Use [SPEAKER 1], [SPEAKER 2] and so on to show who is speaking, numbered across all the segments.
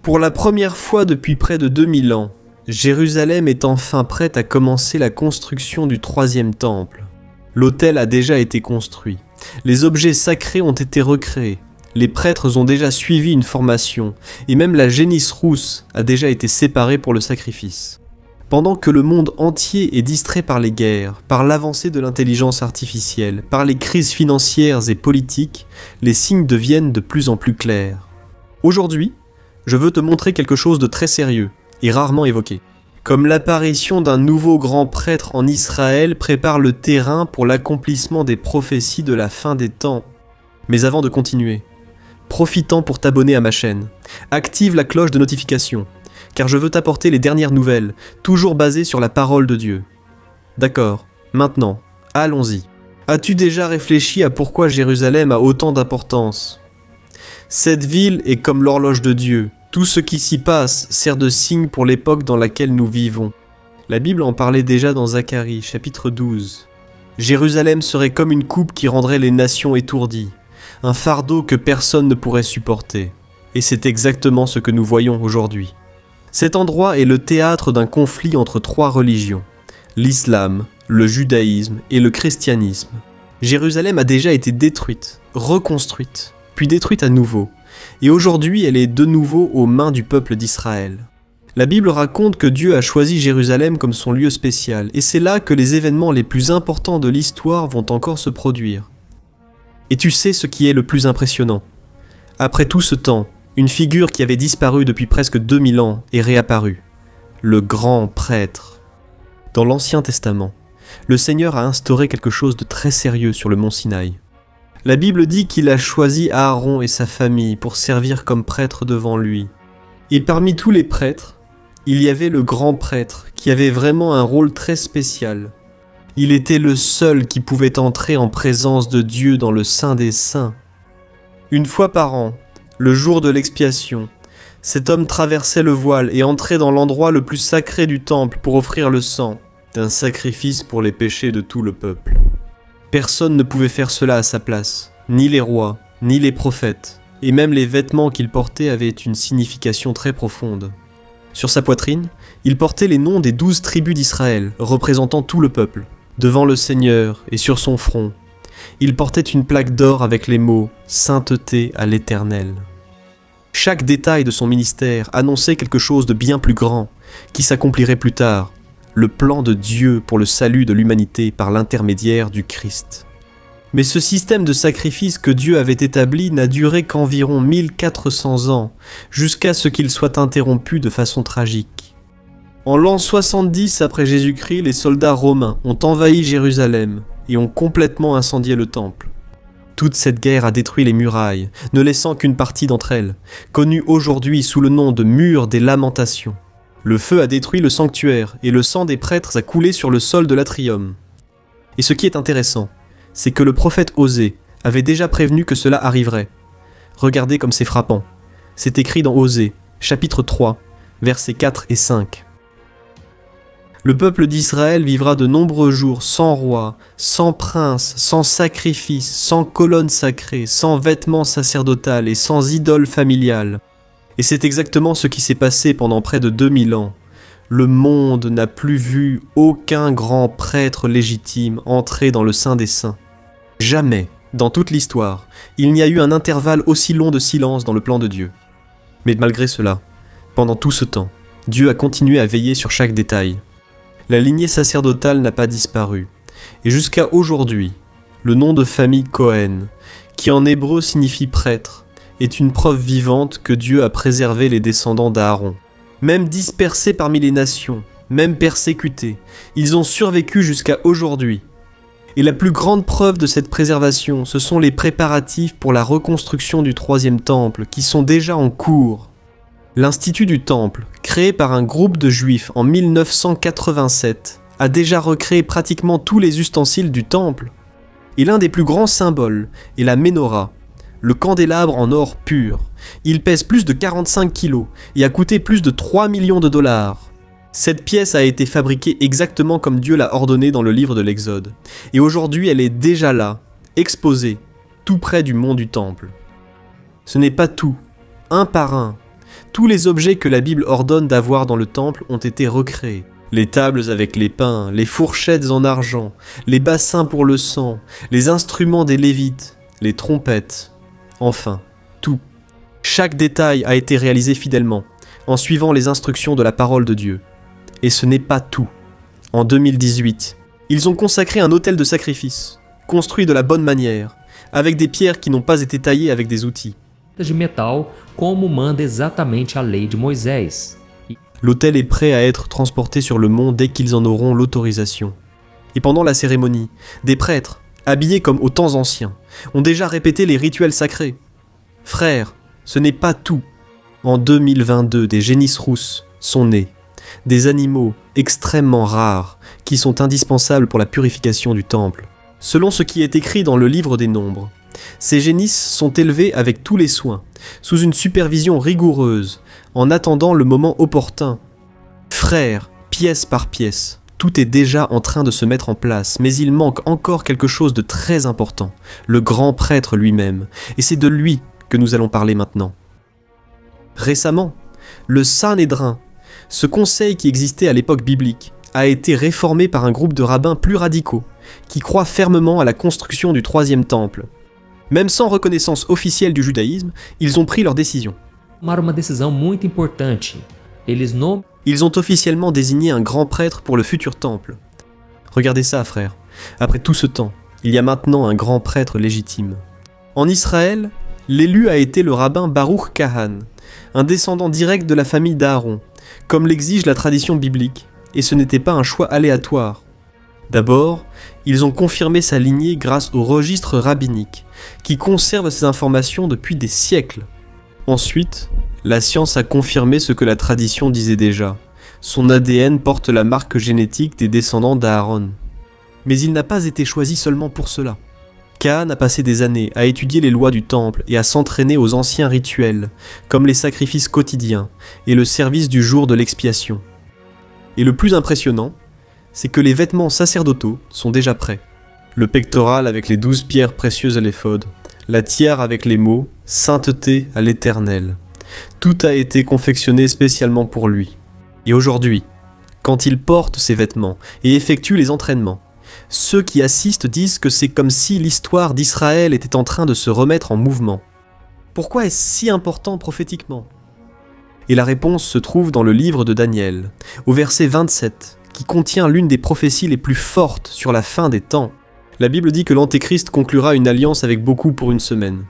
[SPEAKER 1] Pour la première fois depuis près de 2000 ans, Jérusalem est enfin prête à commencer la construction du troisième temple. L'autel a déjà été construit, les objets sacrés ont été recréés, les prêtres ont déjà suivi une formation, et même la génisse rousse a déjà été séparée pour le sacrifice. Pendant que le monde entier est distrait par les guerres, par l'avancée de l'intelligence artificielle, par les crises financières et politiques, les signes deviennent de plus en plus clairs. Aujourd'hui, je veux te montrer quelque chose de très sérieux et rarement évoqué. Comme l'apparition d'un nouveau grand prêtre en Israël prépare le terrain pour l'accomplissement des prophéties de la fin des temps. Mais avant de continuer, profitant pour t'abonner à ma chaîne, active la cloche de notification, car je veux t'apporter les dernières nouvelles, toujours basées sur la parole de Dieu. D'accord, maintenant, allons-y. As-tu déjà réfléchi à pourquoi Jérusalem a autant d'importance ? Cette ville est comme l'horloge de Dieu. Tout ce qui s'y passe sert de signe pour l'époque dans laquelle nous vivons. La Bible en parlait déjà dans Zacharie, chapitre 12. Jérusalem serait comme une coupe qui rendrait les nations étourdies, un fardeau que personne ne pourrait supporter. Et c'est exactement ce que nous voyons aujourd'hui. Cet endroit est le théâtre d'un conflit entre trois religions, l'islam, le judaïsme et le christianisme. Jérusalem a déjà été détruite, reconstruite, puis détruite à nouveau. Et aujourd'hui, elle est de nouveau aux mains du peuple d'Israël. La Bible raconte que Dieu a choisi Jérusalem comme son lieu spécial, et c'est là que les événements les plus importants de l'histoire vont encore se produire. Et tu sais ce qui est le plus impressionnant. Après tout ce temps, une figure qui avait disparu depuis presque 2000 ans est réapparue. Le grand prêtre. Dans l'Ancien Testament, le Seigneur a instauré quelque chose de très sérieux sur le mont Sinaï. La Bible dit qu'il a choisi Aaron et sa famille pour servir comme prêtre devant lui. Et parmi tous les prêtres, il y avait le grand prêtre qui avait vraiment un rôle très spécial. Il était le seul qui pouvait entrer en présence de Dieu dans le Saint des Saints. Une fois par an, le jour de l'expiation, cet homme traversait le voile et entrait dans l'endroit le plus sacré du temple pour offrir le sang d'un sacrifice pour les péchés de tout le peuple. Personne ne pouvait faire cela à sa place, ni les rois, ni les prophètes, et même les vêtements qu'il portait avaient une signification très profonde. Sur sa poitrine, il portait les noms des 12 tribus d'Israël, représentant tout le peuple, devant le Seigneur et sur son front. Il portait une plaque d'or avec les mots « Sainteté à l'Éternel ». Chaque détail de son ministère annonçait quelque chose de bien plus grand, qui s'accomplirait plus tard, le plan de Dieu pour le salut de l'humanité par l'intermédiaire du Christ. Mais ce système de sacrifice que Dieu avait établi n'a duré qu'environ 1400 ans, jusqu'à ce qu'il soit interrompu de façon tragique. En l'an 70 après Jésus-Christ, les soldats romains ont envahi Jérusalem et ont complètement incendié le temple. Toute cette guerre a détruit les murailles, ne laissant qu'une partie d'entre elles, connue aujourd'hui sous le nom de mur des lamentations. Le feu a détruit le sanctuaire et le sang des prêtres a coulé sur le sol de l'atrium. Et ce qui est intéressant, c'est que le prophète Osée avait déjà prévenu que cela arriverait. Regardez comme c'est frappant. C'est écrit dans Osée, chapitre 3, versets 4 et 5. Le peuple d'Israël vivra de nombreux jours sans roi, sans prince, sans sacrifice, sans colonne sacrée, sans vêtements sacerdotales et sans idole familiale. Et c'est exactement ce qui s'est passé pendant près de 2000 ans. Le monde n'a plus vu aucun grand prêtre légitime entrer dans le Saint des Saints. Jamais, dans toute l'histoire, il n'y a eu un intervalle aussi long de silence dans le plan de Dieu. Mais malgré cela, pendant tout ce temps, Dieu a continué à veiller sur chaque détail. La lignée sacerdotale n'a pas disparu. Et jusqu'à aujourd'hui, le nom de famille Cohen, qui en hébreu signifie prêtre, est une preuve vivante que Dieu a préservé les descendants d'Aaron. Même dispersés parmi les nations, même persécutés, ils ont survécu jusqu'à aujourd'hui. Et la plus grande preuve de cette préservation, ce sont les préparatifs pour la reconstruction du troisième temple, qui sont déjà en cours. L'Institut du Temple, créé par un groupe de Juifs en 1987, a déjà recréé pratiquement tous les ustensiles du temple. Et l'un des plus grands symboles est la Ménorah, le candélabre en or pur. Il pèse plus de 45 kilos et a coûté plus de 3 millions de dollars. Cette pièce a été fabriquée exactement comme Dieu l'a ordonné dans le livre de l'Exode. Et aujourd'hui, elle est déjà là, exposée, tout près du mont du Temple. Ce n'est pas tout. Un par un, Tous les objets que la Bible ordonne d'avoir dans le temple ont été recréés. Les tables avec les pains, les fourchettes en argent, les bassins pour le sang, les instruments des Lévites, les trompettes, enfin, tout. Chaque détail a été réalisé fidèlement, en suivant les instructions de la parole de Dieu. Et ce n'est pas tout. En 2018, ils ont consacré un autel de sacrifice, construit de la bonne manière, avec des pierres qui n'ont pas été taillées avec des outils.
[SPEAKER 2] De metal, como manda exatamente a lei de Moisés.
[SPEAKER 1] L'autel est prêt à être transporté sur le mont dès qu'ils en auront l'autorisation. Et pendant la cérémonie, des prêtres, habillés comme aux temps anciens, ont déjà répété les rituels sacrés. Frères, ce n'est pas tout. En 2022, des génisses rousses sont nées, des animaux extrêmement rares qui sont indispensables pour la purification du temple. Selon ce qui est écrit dans le livre des Nombres, ces génisses sont élevées avec tous les soins, sous une supervision rigoureuse, en attendant le moment opportun. Frères, pièce par pièce, tout est déjà en train de se mettre en place, mais il manque encore quelque chose de très important, le grand prêtre lui-même, et c'est de lui que nous allons parler maintenant. Récemment, le Sanhédrin, ce conseil qui existait à l'époque biblique, a été réformé par un groupe de rabbins plus radicaux, qui croient fermement à la construction du troisième temple. Même sans reconnaissance officielle du judaïsme, ils ont pris leur décision.
[SPEAKER 2] Tomaram uma decisão muito importante.
[SPEAKER 1] Ils ont officiellement désigné un grand prêtre pour le futur temple. Regardez ça, frère. Après tout ce temps, il y a maintenant un grand prêtre légitime. En Israël, l'élu a été le rabbin Baruch Kahan, un descendant direct de la famille d'Aaron, comme l'exige la tradition biblique, et ce n'était pas un choix aléatoire. D'abord, ils ont confirmé sa lignée grâce au registre rabbinique, qui conserve ces informations depuis des siècles. Ensuite, la science a confirmé ce que la tradition disait déjà. Son ADN porte la marque génétique des descendants d'Aaron. Mais il n'a pas été choisi seulement pour cela. Kahan a passé des années à étudier les lois du temple et à s'entraîner aux anciens rituels, comme les sacrifices quotidiens et le service du jour de l'expiation. Et le plus impressionnant, c'est que les vêtements sacerdotaux sont déjà prêts. Le pectoral avec les 12 pierres précieuses à l'éphod, la tiare avec les mots « Sainteté à l'Éternel ». Tout a été confectionné spécialement pour lui. Et aujourd'hui, quand il porte ses vêtements et effectue les entraînements, ceux qui assistent disent que c'est comme si l'histoire d'Israël était en train de se remettre en mouvement. Pourquoi est-ce si important prophétiquement ? Et la réponse se trouve dans le livre de Daniel, au verset 27, qui contient l'une des prophéties les plus fortes sur la fin des temps. La Bible dit que l'Antéchrist conclura une alliance avec beaucoup pour une semaine.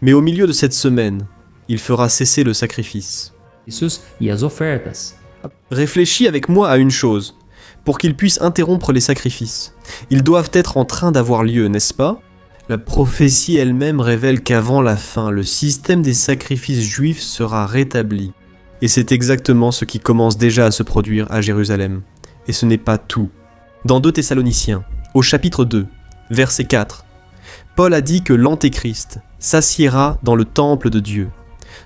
[SPEAKER 1] Mais au milieu de cette semaine, il fera cesser le sacrifice.
[SPEAKER 2] E as ofertas.
[SPEAKER 1] Réfléchis avec moi à une chose. Pour qu'ils puissent interrompre les sacrifices, ils doivent être en train d'avoir lieu, n'est-ce pas ? La prophétie elle-même révèle qu'avant la fin, le système des sacrifices juifs sera rétabli. Et c'est exactement ce qui commence déjà à se produire à Jérusalem. Et ce n'est pas tout. Dans 2 Thessaloniciens, au chapitre 2, verset 4, Paul a dit que l'Antéchrist s'assiera dans le temple de Dieu,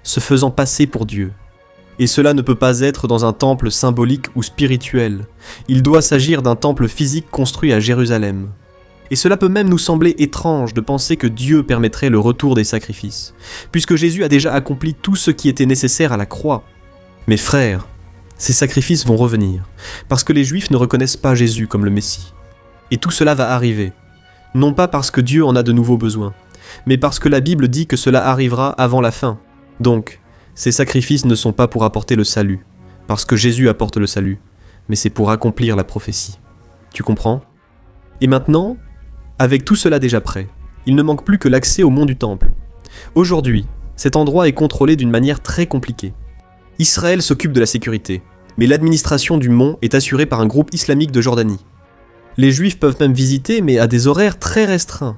[SPEAKER 1] se faisant passer pour Dieu. Et cela ne peut pas être dans un temple symbolique ou spirituel. Il doit s'agir d'un temple physique construit à Jérusalem. Et cela peut même nous sembler étrange de penser que Dieu permettrait le retour des sacrifices, puisque Jésus a déjà accompli tout ce qui était nécessaire à la croix. Mais frères, ces sacrifices vont revenir, parce que les Juifs ne reconnaissent pas Jésus comme le Messie. Et tout cela va arriver, non pas parce que Dieu en a de nouveaux besoins, mais parce que la Bible dit que cela arrivera avant la fin. Donc, ces sacrifices ne sont pas pour apporter le salut, parce que Jésus apporte le salut, mais c'est pour accomplir la prophétie. Tu comprends ? Et maintenant, avec tout cela déjà prêt, il ne manque plus que l'accès au mont du Temple. Aujourd'hui, cet endroit est contrôlé d'une manière très compliquée. Israël s'occupe de la sécurité, mais l'administration du mont est assurée par un groupe islamique de Jordanie. Les Juifs peuvent même visiter, mais à des horaires très restreints,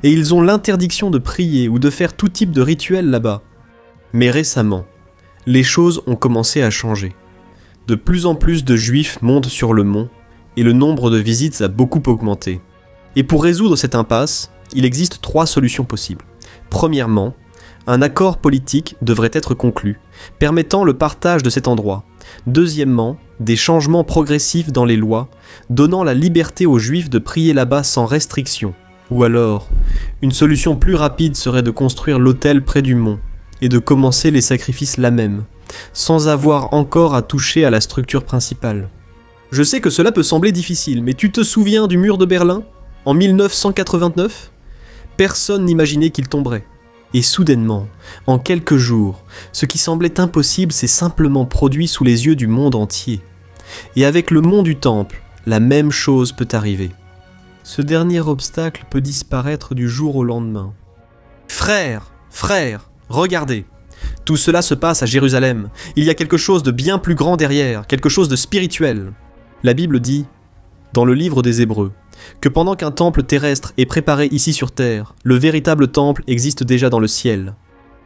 [SPEAKER 1] et ils ont l'interdiction de prier ou de faire tout type de rituel là-bas. Mais récemment, les choses ont commencé à changer. De plus en plus de Juifs montent sur le mont, et le nombre de visites a beaucoup augmenté. Et pour résoudre cette impasse, il existe 3 solutions possibles. Premièrement, un accord politique devrait être conclu, permettant le partage de cet endroit. Deuxièmement, des changements progressifs dans les lois, donnant la liberté aux Juifs de prier là-bas sans restriction. Ou alors, une solution plus rapide serait de construire l'autel près du mont, et de commencer les sacrifices là même, sans avoir encore à toucher à la structure principale. Je sais que cela peut sembler difficile, mais tu te souviens du mur de Berlin, en 1989 ? Personne n'imaginait qu'il tomberait. Et soudainement, en quelques jours, ce qui semblait impossible s'est simplement produit sous les yeux du monde entier. Et avec le mont du Temple, la même chose peut arriver. Ce dernier obstacle peut disparaître du jour au lendemain. Frères, regardez. Tout cela se passe à Jérusalem. Il y a quelque chose de bien plus grand derrière, quelque chose de spirituel. La Bible dit, dans le livre des Hébreux, que pendant qu'un temple terrestre est préparé ici sur terre, le véritable temple existe déjà dans le ciel.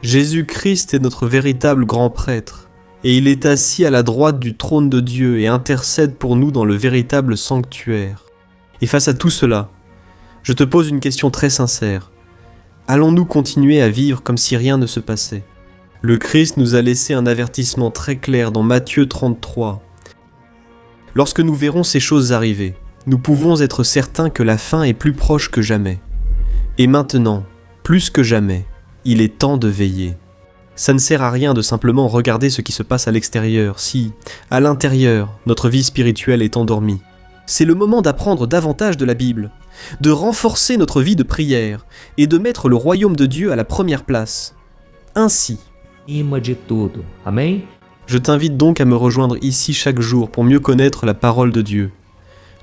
[SPEAKER 1] Jésus-Christ est notre véritable grand prêtre, et il est assis à la droite du trône de Dieu et intercède pour nous dans le véritable sanctuaire. Et face à tout cela, je te pose une question très sincère. Allons-nous continuer à vivre comme si rien ne se passait ? Le Christ nous a laissé un avertissement très clair dans Matthieu 33. Lorsque nous verrons ces choses arriver, nous pouvons être certains que la fin est plus proche que jamais. Et maintenant, plus que jamais, il est temps de veiller. Ça ne sert à rien de simplement regarder ce qui se passe à l'extérieur si, à l'intérieur, notre vie spirituelle est endormie. C'est le moment d'apprendre davantage de la Bible, de renforcer notre vie de prière et de mettre le royaume de Dieu à la première place. Ainsi,
[SPEAKER 2] Acima de tudo. Amém?
[SPEAKER 1] je t'invite donc à me rejoindre ici chaque jour pour mieux connaître la parole de Dieu.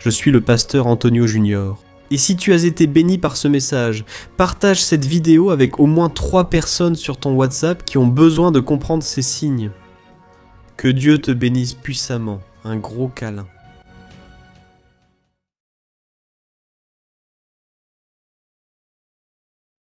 [SPEAKER 1] Je suis le pasteur Antonio Junior. Et si tu as été béni par ce message, partage cette vidéo avec au moins 3 personnes sur ton WhatsApp qui ont besoin de comprendre ces signes. Que Dieu te bénisse puissamment. Un gros câlin.